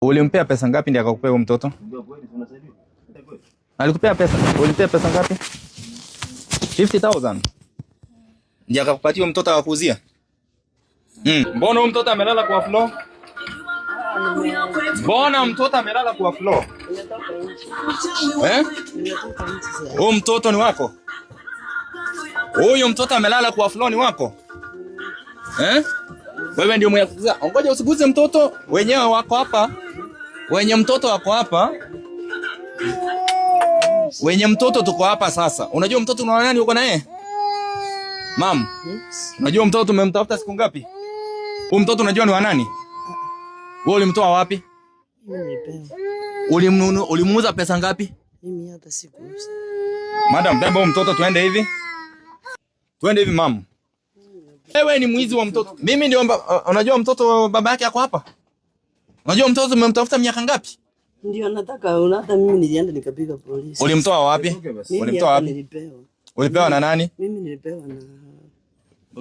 Ulimpea pesa ngapi ndiye akakupea huyo mtoto? Alikupea pesa? Ulimpea pesa ngapi? 50,000. Ndiye akakupatia mtoto akakuuzia? Mbona huyo mtoto amelala kwa floor? Mbona mtoto amelala kwa floor? Huyo mtoto ni wako? Huyo mtoto amelala kwa floor ni wako? Wewe ndio mwenye kuzaa. Ngoja usiguze mtoto, wenyewe wako hapa. Wenye mtoto wako hapa. Wenye mtoto tuko hapa sasa. Unajua mtoto una nani uko naye? Mam. Unajua mtoto tumemtafuta siku ngapi? Huyu mtoto unajua ni wa nani? Wewe ulimtoa wapi? Ulimuuza pesa ngapi? Mimi hata sikuuza. Madam, beba huyu mtoto tuende hivi. Tuende hivi mam. Wewe ni mwizi wa mtoto. Mimi ndio unajua mtoto baba yake yako hapa? Unajua mtoto umemtafuta miaka ngapi? Ndio nataka hata mimi nilienda nikapiga polisi. Ulimtoa wapi? Ulimtoa wapi? Nilipewa. Ulipewa na nani? Mimi nilipewa na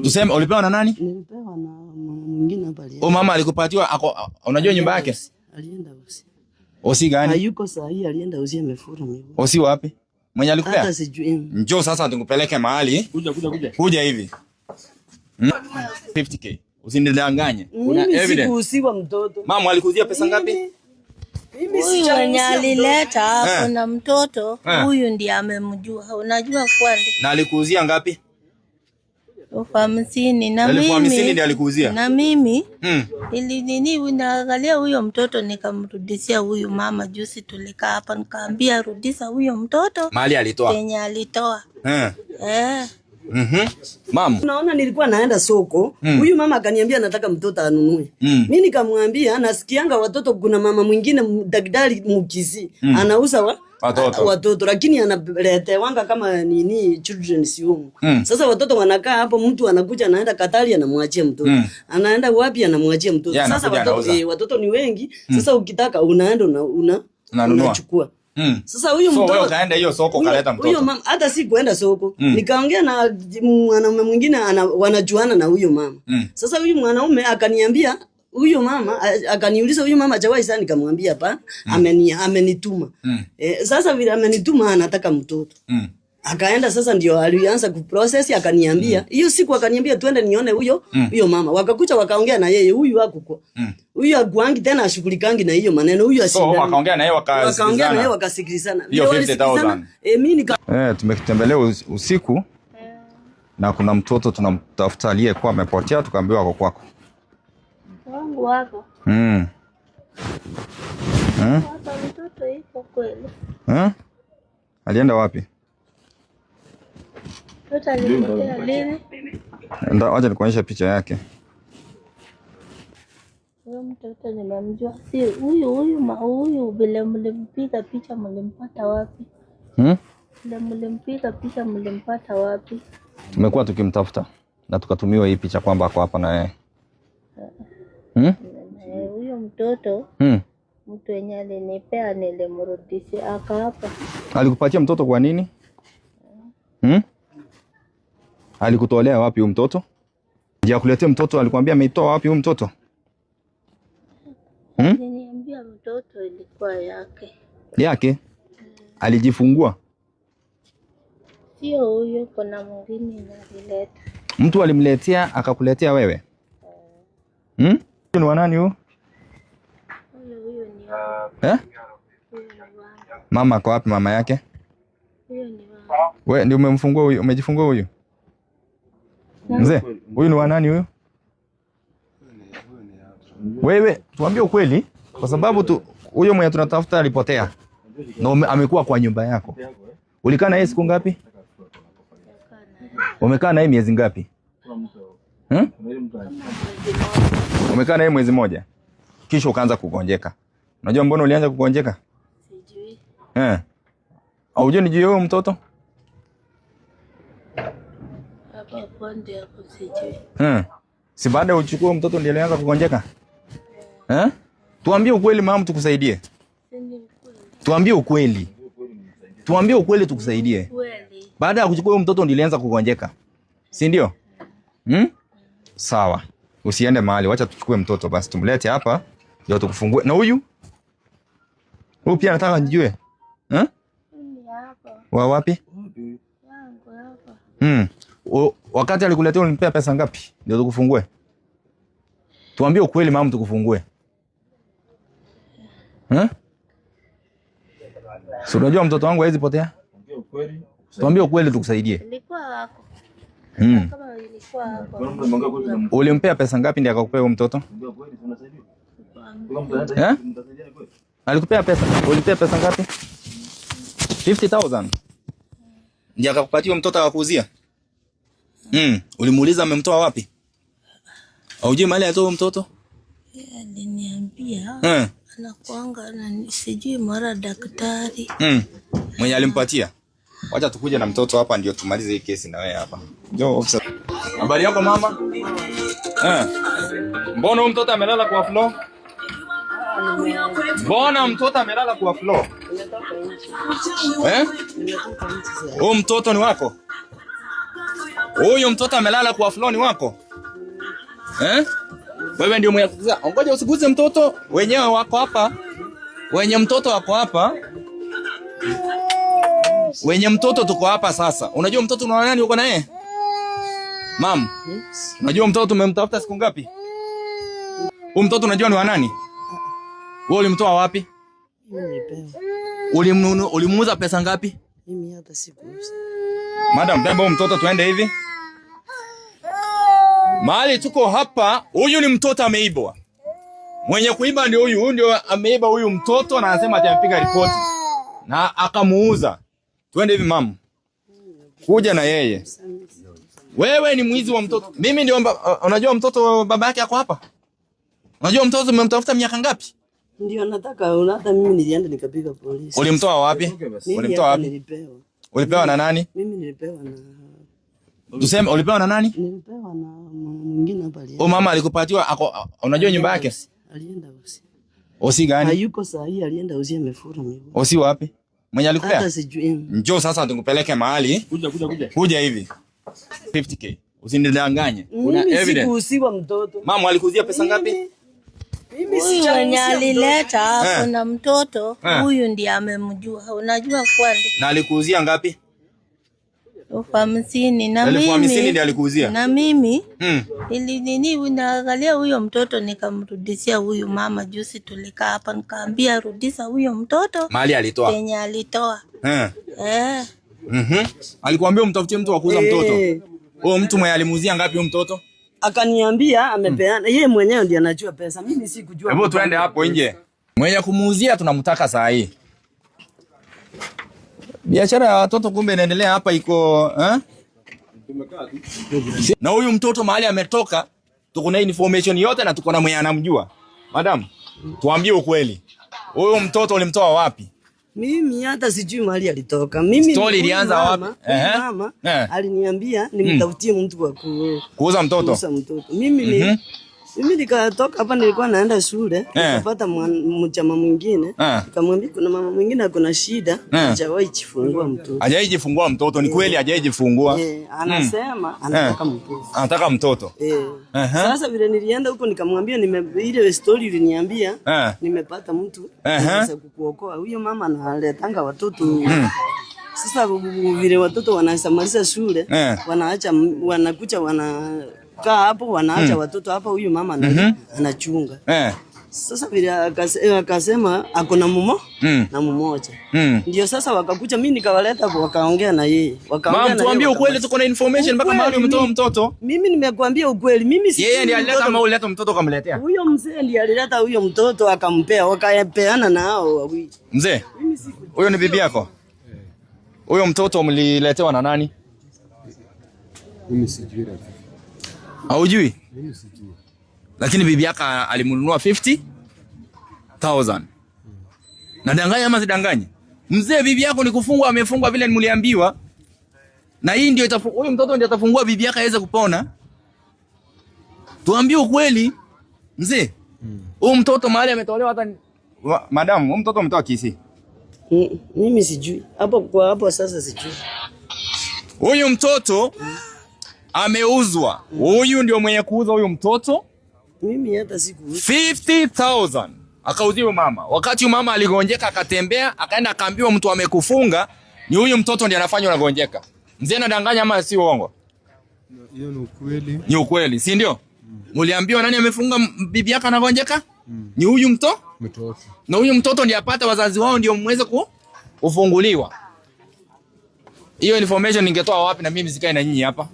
Tuseme ulipewa na nani? Nilipewa na mwingine hapa alienda. Oh, mama alikupatiwa unajua nyumba yake? Alienda usi. Osi gani? Hayuko sahi, alienda usi amefura miguu. Osi wapi? Mwenye alikupea? Hata sijui. Njoo sasa tukupeleke mahali. Kuja hivi. 50k. Usinidanganye. Kuna evidence. Sikuuziwa mtoto. Mama alikuzia pesa ngapi? Huyu alileta kuna mtoto huyu ndiye amemjua. Unajua kwani? Na alikuzia ngapi? 50 na mimi. 50 ndiye alikuzia. Na mimi ili nini naangalia huyo mtoto nikamrudishia huyu mama juzi tulikaa hapa nikaambia rudisha huyo mtoto. Mali alitoa. Kenya alitoa. Mama. Unaona nilikuwa naenda soko, huyu mama akaniambia nataka mtoto anunue. Mimi nikamwambia nasikianga watoto kuna mama mwingine daktari Mukisi anauza watoto lakini analetewanga kama nini children's home. Sasa watoto wanakaa hapo, mtu anakuja anaenda Katari anamwachia mtoto. Anaenda wapi anamwachia mtoto. Sasa watoto ni wengi. Sasa ukitaka unaenda unachukua. Sasa huyu mtoto wewe ukaenda hiyo soko kaleta mtoto. Huyo mama hata si kuenda soko. Nikaongea na mwanaume mwingine wanajuana na huyo mama. Sasa huyu mwanaume akaniambia huyo mama akaniuliza huyo mama hajawahi sana, nikamwambia hapa amenituma. Sasa vile amenituma anataka mtoto. Akaenda sasa ndio alianza kuprocess akaniambia. Hiyo siku akaniambia twende nione huyo mama. Wakakuja wakaongea na yeye huyu wako. Huyu akuangi tena ashughulikangi na hiyo maneno. Huyu ashinda. So wakaongea na yeye wakasikilizana. Hiyo 50,000. Mimi tumekitembelea usiku na kuna mtoto tunamtafuta aliyekuwa amepotea tukaambiwa ako kwako. Wangu wako. Hapa mtoto yuko kweli. Alienda wapi? Mtoto alipotea lini? Acha nikuonyeshe picha yake. Huyo mtoto nimemjua. Si huyu bila mlimpiga picha mlimpata wapi? Bila mlimpiga picha mlimpata wapi? Tumekuwa tukimtafuta na tukatumiwa hii picha kwamba ako hapa na yeye. Huyo mtoto mtu yenye alinipea nilimrudishia aka hapa. Alikupatia mtoto kwa nini? Alikutolea wapi huyo mtoto? Je, akuletea mtoto alikwambia ameitoa wapi huyo mtoto? Aliniambia mtoto ilikuwa yake. Yake? Alijifungua? Sio huyo, kuna mwingine alileta. Mtu alimletea akakuletea wewe? Ni wa nani huyo? Huyo ni mama ako wapi mama yake? Huyo ni wewe ndio umemfungua huyo, umejifungua huyo? Mzee, huyu ni wa nani huyo? Wewe, tuambie ukweli kwa sababu huyo mwenye tunatafuta alipotea. Na amekuwa kwa nyumba yako. Ulikaa na yeye siku ngapi? Umekaa na yeye miezi ngapi? Umekaa na yeye mwezi moja. Kisha ukaanza kugonjeka. Unajua mbona ulianza kugonjeka? Sijui. Haujui ni huyo mtoto? Hapa ponde hapo sijui. Si baada uchukue mtoto ndiye alianza kugonjeka? Tuambie ukweli mama tukusaidie. Tuambie ukweli. Tuambie ukweli tukusaidie. Baada ya kuchukua mtoto ndiye alianza kugonjeka. Si ndio? Sawa. Usiende mahali, wacha tuchukue mtoto basi tumlete hapa ndio tukufungue. Na huyu Wewe pia nataka nijue. Wa wapi? Wakati alikuletea ulimpea pesa ngapi ndio tukufungue? Tuambie ukweli mama, tukufungue. Si unajua mtoto wangu hawezi potea? Tuambie ukweli tukusaidie. Ilikuwa wako. Kama ilikuwa wako. Ulimpea pesa ngapi ndio akakupea mtoto? Alikupea pesa. Ulipea pesa ngapi? 50,000. Ndio akakupatia mtoto akakuuzia? Ulimuuliza amemtoa wapi? Haujui mahali atoa mtoto? Aliniambia. Anakuanga na sijui mara daktari. Mwenye alimpatia. Wacha tukuje na mtoto hapa ndio tumalize hii kesi na wewe hapa. Njoo officer. Habari yako mama? Mbona mtoto amelala kwa floor? Mbona mtoto amelala kwa floor? Huyu mtoto ni wako? Huyu mtoto amelala kwa floor ni wako? Wewe ndio mwenye kuzaa. Ngoja usiguze mtoto, wenyewe wako hapa. Wenye mtoto wako hapa. Wenye mtoto tuko hapa sasa. Unajua mtoto una nani uko na yeye? Mam. Unajua mtoto tumemtafuta siku ngapi? Huyu mtoto unajua ni wa nani? Wewe ulimtoa wapi? Ulimuuza pesa ngapi? Mimi hata sikuuza. Madam, beba mtoto tuende hivi. Mahali tuko hapa, huyu ni mtoto ameibwa. Mwenye kuiba ndio huyu ndio ameiba huyu mtoto na anasema atampiga ripoti. Na akamuuza. Twende hivi mama. Kuja na yeye. Wewe ni mwizi wa mtoto. Mimi ndio unajua mtoto baba yake ako hapa? Unajua mtoto umemtafuta miaka ngapi? Ndio nataka hata mimi nilienda nikapiga polisi. Ulimtoa wapi? Ulimtoa wapi? Nilipewa. Ulipewa na nani? Mimi nilipewa na Tuseme ulipewa na nani? Nilipewa na mwingine hapa alienda. Mama alikupatiwa unajua nyumba yake? Alienda usi. Osi gani? Hayuko saa hii, alienda usi amefura miguu. Osi wapi? Mwenye alikupea? Hata sijui. Njoo sasa tukupeleke mahali. Kuja hivi. 50k. Usinidanganye. Una evidence. Sikuuziwa mtoto. Mama alikuzia pesa ngapi? Mimi sijui alileta kuna mtoto huyu ndiye amemjua. Unajua kwani? Na alikuuzia ngapi? 50,000 na mimi. 50,000 ndiye alikuuzia. Na mimi naangalia huyo mtoto nikamrudishia huyu mama juzi tulikaa hapa nikaambia rudisha huyo mtoto. Mali alitoa. Kenya alitoa. Alikwambia umtafutie mtu wa kuuza mtoto. Huyo mtu mwenye alimuuzia ngapi huyo mtoto? Akaniambia amepeana. Yeye mwenyewe ndiye anajua pesa. Mimi sikujua. Hebu tuende hapo nje. Mwenye kumuuzia tunamtaka saa hii. Biashara ya watoto kumbe inaendelea hapa iko Na huyu mtoto mahali ametoka tuko na information yote na tuko na mwenye anamjua. Madam, tuambie ukweli. Huyu mtoto ulimtoa wapi? Mimi hata sijui mahali alitoka. Mimi story ilianza wapi? Mama aliniambia nimtafutie mtu wa kuuza mtoto. Kuuza mtoto. Mimi nikatoka hapa nilikuwa naenda shule, nikapata mchama mwingine, nikamwambia kuna mama mwingine akona shida, hajawahi jifungua mtoto. Hajawahi jifungua mtoto, ni kweli hajawahi jifungua. Anasema anataka mtoto. Anataka mtoto. Sasa vile nilienda huko nikamwambia ile story uliniambia, nimepata mtu anaweza kukuokoa. Huyo mama analetanga watoto. Sasa vile watoto wanasamaliza shule, wanaacha wanakuja kaa hapo wanaacha watoto hapa, huyu mama anachunga. Sasa vile akasema ako na mumo na mmoja. Ndio sasa wakakuja, mimi nikawaleta hapo wakaongea na yeye. Wakaongea na yeye. Tuambie ukweli, tuko na information mpaka mahali umetoa mtoto. Mimi nimekuambia ukweli. Mimi si yeye ndiye alileta ama ulileta mtoto kamletea? Huyo mzee ndiye alileta huyo mtoto akampea, wakapeana na hao wawili. Mzee, huyo ni bibi yako? Huyo mtoto mliletewa na nani? Mimi sijui. Haujui? Mimi sijui. Lakini bibi yako alimnunua 50,000. Nadanganya ama sidanganya? Mzee, bibi yako ni kufungwa, amefungwa vile mliambiwa. Na hii ndio huyu mtoto ndio atafungua bibi yako aweze kupona. Tuambie ukweli. Mzee, huyu mtoto mahali ametolewa hata madam, huyu mtoto umetoa Kisii. Mimi sijui. Hapo sasa sijui. Huyu mtoto ameuzwa. Huyu ndio mwenye kuuza huyu mtoto. Mimi hata sikuuza. 50,000. akauziwa mama. Wakati mama aligonjeka akatembea, akaenda akaambiwa mtu amekufunga, ni huyu mtoto ndiye anafanya unagonjeka. Mzee anadanganya ama si uongo? Hiyo ni ukweli. Ni ukweli, si ndio? Muliambiwa nani amefunga bibi yake anagonjeka? Ni huyu mtoto. Na huyu mtoto ndiye apata wazazi wao ndio muweze kufunguliwa. Hiyo information ningetoa wapi na mimi sikae na nyinyi hapa?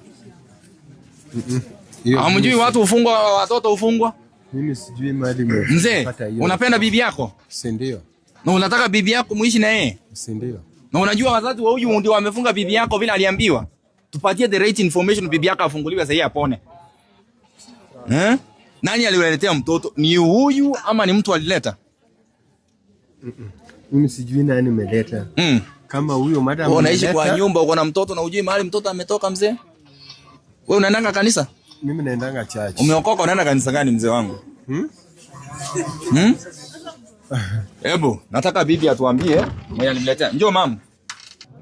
Hamjui watu ufungwa, watoto ufungwa? Mimi sijui mali mwe. Mzee, unapenda bibi yako? Si ndio. Na unataka bibi yako muishi na yeye? Si ndio. Na unajua wazazi wa huyu ndio wamefunga bibi yako vile aliambiwa. Tupatie the right information bibi yako afunguliwe sasa apone. Nani aliwaletea mtoto? Ni huyu ama ni mtu alileta? Mimi sijui nani ameleta. Kama huyo madam unaishi kwa nyumba uko na mtoto na hujui mahali mtoto ametoka mzee? Wewe unaendanga kanisa? Mimi naendanga church. Umeokoka unaenda kanisa gani mzee wangu? Hebu nataka bibi atuambie mwenye alimletea. Njoo mama.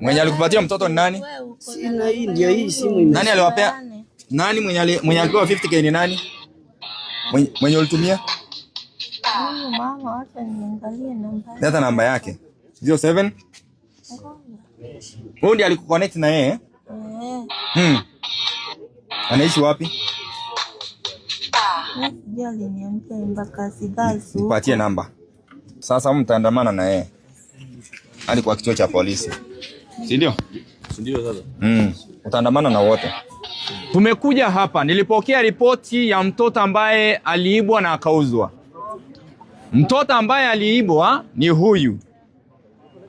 Mwenye alikupatia mtoto ni nani? Sina hii ndio hii simu ime. Nani aliwapea? Nani mwenye alipewa 50k ni nani? Mwenye ulitumia? Mama, acha niangalie namba. Data namba yake. 07. Huyu ndiye alikuconnect na yeye? Anaishi wapi? Sijali niampe mpaka sigazi. Nipatie namba. Sasa mtaandamana na yeye hadi kwa kituo cha polisi. Si ndio? Si ndio sasa? Utaandamana na wote. Tumekuja hapa, nilipokea ripoti ya mtoto ambaye aliibwa na akauzwa. Mtoto ambaye aliibwa ni huyu.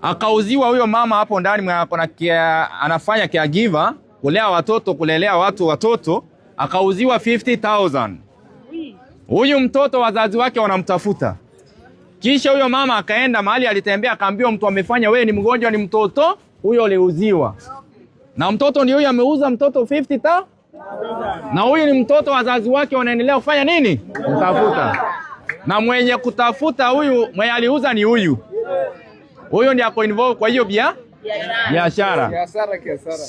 Akauziwa huyo mama hapo ndani anafanya caregiver, kulea watoto, kulelea watoto, akauziwa 50,000. Huyu mtoto wazazi wake wanamtafuta. Kisha huyo mama akaenda mahali alitembea akaambiwa mtu amefanya, wewe ni mgonjwa, ni mtoto huyo aliuziwa. Na mtoto ndio huyo ameuza mtoto 50,000. Na huyu ni mtoto wazazi wake wanaendelea kufanya nini? Kutafuta. Na mwenye kutafuta huyu, mwenye aliuza ni huyu. Huyo ndiye ako involved kwa hiyo biashara.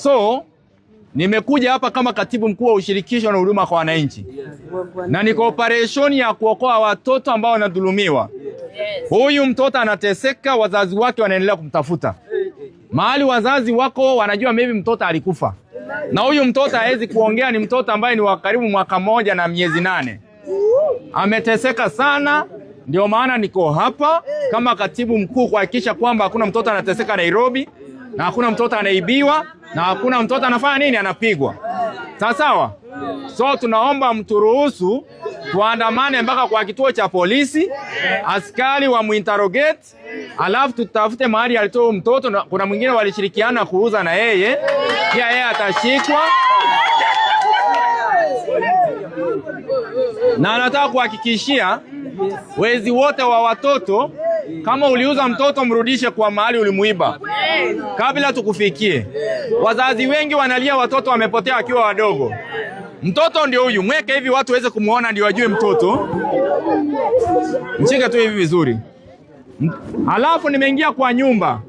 So, nimekuja hapa kama katibu mkuu wa ushirikisho na huduma kwa wananchi. Na ni operation ya kuokoa watoto ambao wanadhulumiwa. Huyu mtoto anateseka, wazazi wake wanaendelea kumtafuta. Mahali wazazi wako wanajua maybe mtoto alikufa. Na huyu mtoto haezi kuongea, ni mtoto ambaye ni wa karibu mwaka 1 na miezi 8. Ameteseka sana, ndio maana niko hapa kama katibu mkuu kuhakikisha kwamba hakuna mtoto anateseka Nairobi, na hakuna mtoto anaibiwa, na hakuna mtoto anafanya nini, anapigwa. Sawa? So tunaomba mturuhusu tuandamane mpaka kwa kituo cha polisi, askari wa muinterrogate, alafu tutafute mahali alitoa mtoto, na kuna mwingine walishirikiana kuuza na yeye, pia yeye atashikwa. Na nataka kuhakikishia wezi wote wa watoto, kama uliuza mtoto mrudishe kwa mahali ulimuiba kabla tukufikie. Wazazi wengi wanalia watoto wamepotea wakiwa wadogo. Mtoto ndio huyu, mweke hivi watu waweze kumuona ndio wajue mtoto. Mshike tu hivi vizuri. Alafu nimeingia kwa nyumba.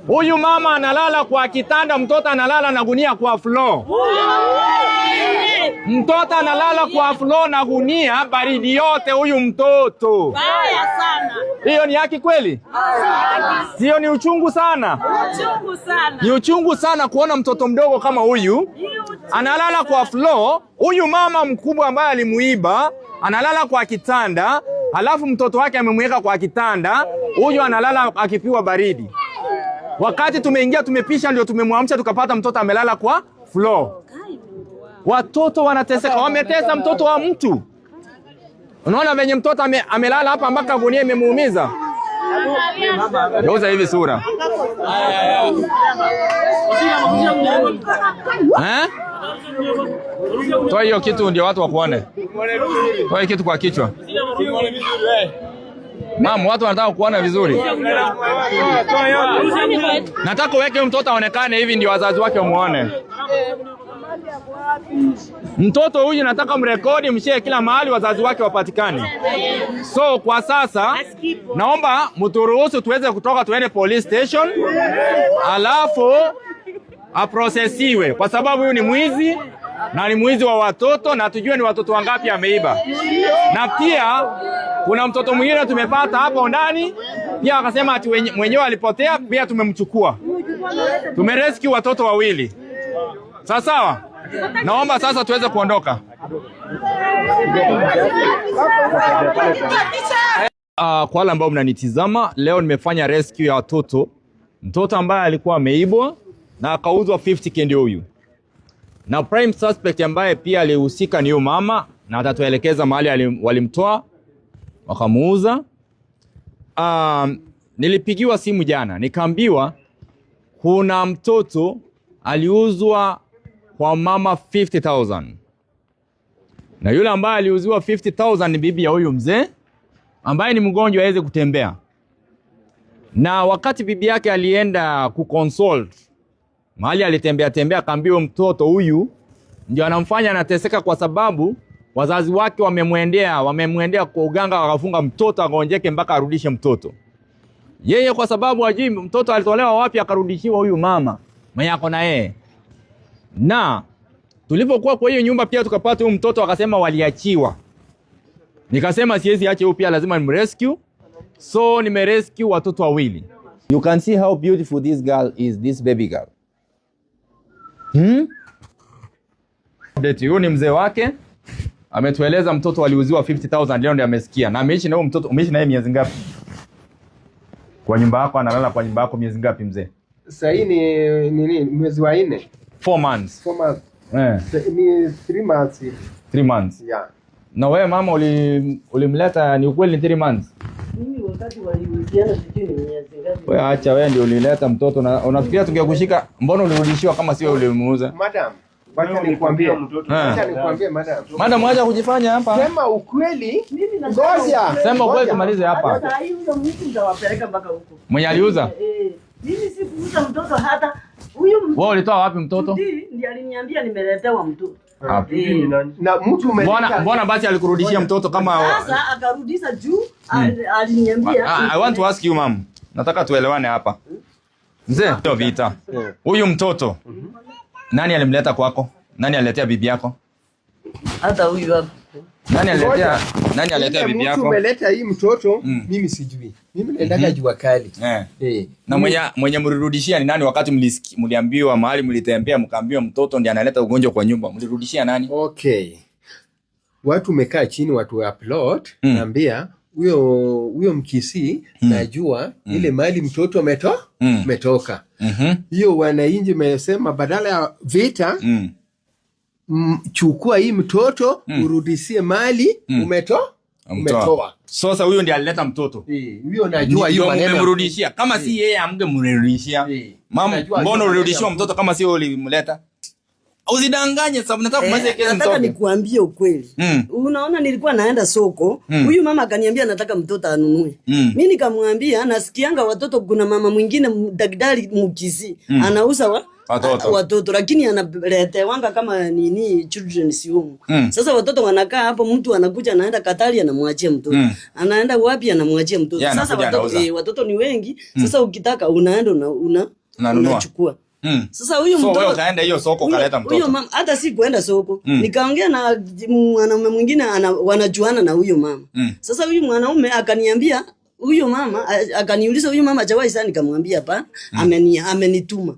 Huyu mama analala kwa kitanda, mtoto analala na gunia kwa floor. Mtoto analala kwa floor na gunia, baridi yote huyu mtoto. Baya sana. Hiyo ni haki kweli? Sio ni uchungu sana? Uchungu sana. Ni uchungu sana kuona mtoto mdogo kama huyu analala kwa floor. Huyu mama mkubwa ambaye alimuiba analala kwa kitanda, alafu mtoto wake amemweka kwa kitanda, huyu analala akipiwa baridi. Wakati tumeingia tumepisha ndio tumemwamsha tukapata mtoto amelala kwa floor. Watoto wanateseka, wametesa mtoto wa mtu. Unaona venye mtoto amelala hapa mpaka gunia imemuumiza. Geuza hivi sura. Toa hiyo kitu ndio watu wakuone. Toa kitu kwa kichwa. Mama, watu wanataka kuona vizuri. Nataka uweke mtoto aonekane hivi ndio wazazi wake wamuone. Mtoto huyu nataka mrekodi, mshare kila mahali wazazi wake wapatikane. So kwa sasa naomba mturuhusu tuweze kutoka tuende police station, alafu aprocessiwe kwa sababu huyu ni mwizi na ni mwizi wa watoto, na tujue ni watoto wangapi ameiba. Na pia Kuna mtoto mwingine tumepata hapo ndani pia, akasema ati mwenyewe alipotea pia, tumemchukua. Tumerescue watoto wawili. Sawa. Naomba sasa tuweze kuondoka. Kwa wale ambao mnanitizama leo, nimefanya rescue ya watoto. Mtoto ambaye alikuwa ameibwa na akauzwa 50k ndio huyu. Na prime suspect ambaye pia alihusika ni huyo mama, na atatuelekeza mahali walimtoa wakamuuza. Nilipigiwa simu jana nikaambiwa kuna mtoto aliuzwa kwa mama 50,000. Na yule ambaye aliuziwa 50,000 ni bibi ya huyu mzee ambaye ni mgonjwa hawezi kutembea. Na wakati bibi yake alienda kuconsult mahali alitembea akaambiwa mtoto huyu ndio anamfanya anateseka, kwa sababu wazazi wake wamemwendea kwa uganga, wakafunga mtoto agonjeke mpaka arudishe mtoto. Yeye kwa sababu hajui mtoto alitolewa wapi akarudishiwa huyu mama mwenye ako na yeye. Na tulipokuwa kwa hiyo nyumba pia tukapata huyu mtoto, akasema waliachiwa. Nikasema siwezi ache huyu, pia lazima nimrescue. So nimerescue watoto wawili. You can see how beautiful this girl is, this baby girl. Huyu ni mzee wake. Ametueleza mtoto aliuziwa 50,000 leo ndio amesikia. Na ameishi na huyo mtoto, umeishi na yeye miezi ngapi? Kwa nyumba yako, analala kwa nyumba yako miezi ngapi mzee? Sasa hii ni mwezi wa 4. 4 months. 4 months. Ni 3 months. 3 months. Yeah. Na wewe mama ulimleta ni ukweli ni 3 months? Mimi wakati waliuziana sijui ni miezi ngapi. Wewe acha, wewe ndio ulileta mtoto na unafikiria tungekushika, mbona ulirudishiwa kama sio ulimuuza? Madam, wacha nikwambie madam. Madam, acha kujifanya hapa. Sema ukweli. Ngoja. Sema ukweli tumalize hapa. Sasa hiyo mtu ndawapeleka mpaka huko. Mwenye aliuza? Mimi sikuuza mtoto hata. Huyu mtoto. Wewe ulitoa wapi mtoto? Ndiye aliniambia nimeletewa mtoto. Na mtu umeleta. Mbona basi alikurudishia mtoto kama sasa akarudisha juu aliniambia. I want to ask you mom. Nataka tuelewane hapa. Mzee, ndio vita. Huyu mtoto nani alimleta kwako? Nani aliletea bibi yako? Hata huyu hapa. Nani aliletea bibi yako? Mtu umeleta hii mtoto, mimi sijui. Mimi nilienda jua kali. Na mwenye mlirudishia ni nani wakati mliambiwa mahali mlitembea mkaambiwa mtoto ndiye analeta ugonjwa kwa nyumba? Mlirudishia nani? Okay. Watu mekaa chini, watu wa plot, naambia huyo Mkisii najua ile mali mtoto umetoka. Hiyo wananchi mesema badala ya vita chukua hii mtoto urudishie mali umetoa. Sasa huyo ndiye alileta mtoto. Huyo najua hiyo maneno. Mmemrudishia. Kama si yeye amgemrudishia. Mama, mbona ulirudishiwa mtoto kama si wewe ulimleta? Usidanganye sababu nataka kumaliza kesi mtoto. Nataka nikuambie ukweli. Unaona nilikuwa naenda soko, huyu mama akaniambia nataka mtoto anunue. Mimi nikamwambia nasikianga watoto, kuna mama mwingine daktari Mkisii anauza watoto lakini analetewanga kama nini children's home. Sasa watoto wanakaa hapo, mtu anakuja anaenda Katari anamwachia mtoto. Anaenda wapi anamwachia mtoto. Sasa watoto ni wengi. Sasa ukitaka unaenda unachukua. Sasa huyu mtoto wewe ukaenda hiyo soko ukaleta mtoto. Huyo mama hata si kuenda soko. Nikaongea na mwanaume mwingine wanajuana na huyo mama. Sasa huyu mwanaume akaniambia huyo mama akaniuliza huyo mama hajawahi sana, nikamwambia hapa amenituma.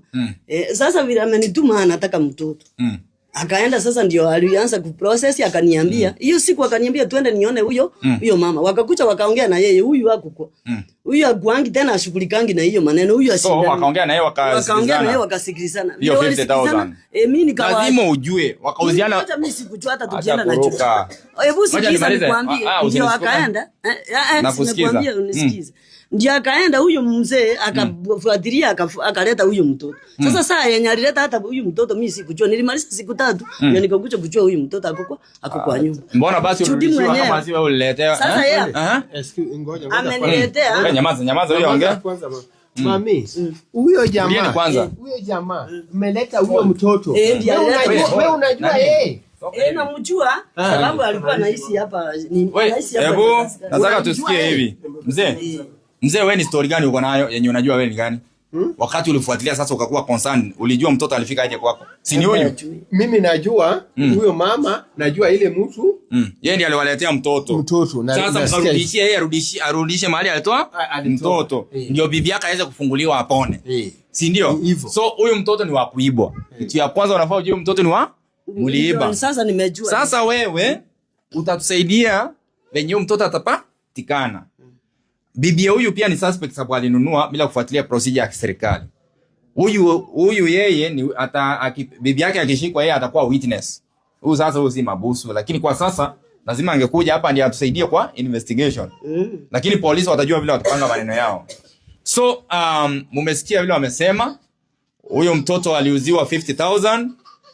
Sasa vile amenituma anataka mtoto. Akaenda sasa ndio alianza kuprocess, akaniambia hiyo siku akaniambia twende nione huyo mama. Wakakucha wakaongea na yeye, huyu hakuko. Huyu akuangi tena ashughulikangi na hiyo maneno, huyu ashindana. So wakaongea na yeye wakasikilizana. Hiyo 50,000. Mimi nikawa lazima ujue wakauziana. Hata mimi sikujua hata tukienda na chuka. Hebu sikiza nikwambie. Ndio akaenda. Nakusikiza. Unisikize. Ndio akaenda huyu mzee akafuatilia akaleta huyu mtoto. Sasa saa yenye alileta hata huyu mtoto mimi sikujua, nilimaliza siku 3 ndio nikakuja kujua huyu mtoto ako kwa nyumba. Mbona basi ulirudishiwa kama si wewe uliletea? Sasa yeye ngoja ameniletea. Nyamaza huyo ongea. Mami, huyo jamaa umeleta huyo mtoto. Wewe unajua namjua sababu alikuwa anaishi hapa. Hebu nataka tusikie hivi. Mzee, wewe ni story gani uko nayo yenye unajua wewe ni gani? Wakati ulifuatilia sasa ukakuwa concerned, ulijua mtoto alifika aje kwako. Si ni huyu? Mimi najua huyo mama, najua ile mtu. Yeye ndiye aliwaletea mtoto. Sasa mkarudishie yeye arudishe mahali alitoa mtoto. Ndio bibi yake aweze kufunguliwa apone. Si ndio? So huyu mtoto ni wa kuibwa. Kitu ya kwanza unafaa ujue mtoto ni wa muliiba. Sasa nimejua. Sasa wewe utatusaidia venye mtoto atapatikana. Bibi huyu pia ni suspect sababu alinunua bila kufuatilia procedure ya serikali. Huyu yeye ni bibi yake akishikwa yeye atakuwa witness. Huyu sasa huyu si mabusu, lakini kwa sasa lazima angekuja hapa ndiye atusaidie kwa investigation. Lakini polisi watajua vile watapanga maneno yao. So mumesikia vile wamesema huyo mtoto aliuziwa 50,000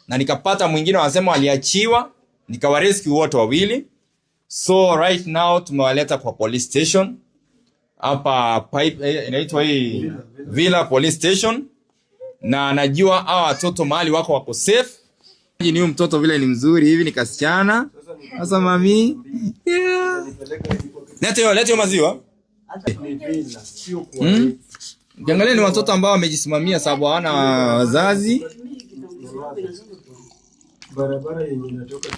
na nikapata mwingine wanasema aliachiwa, nikawarescue wote wawili. So right now tumewaleta kwa police station. Hapa inaitwa hii Villa Police Station, na najua hawa watoto mahali wako safe. Ni huyu mtoto vile ni mzuri hivi, ni kasichana. Sasa mami, leta maziwa. Ukiangalia ni watoto ambao wamejisimamia sababu hawana wazazi. Barabara yenye inatoka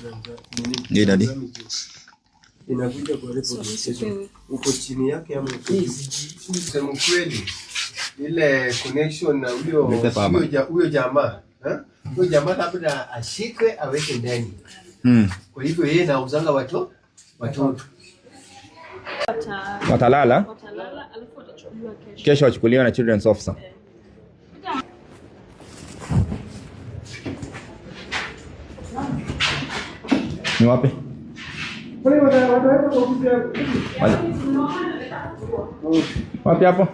Ndio dadi. Inakuja kwa repo uko chini yake ama sema kweli ile connection na huyo jamaa, huyo jamaa labda ashikwe aweke ndani. Kwa hivyo yeye anauzanga watoto watalala alafu watachukuliwa kesho wachukuliwa na children's officer. Ni wapi? Wapi hapo?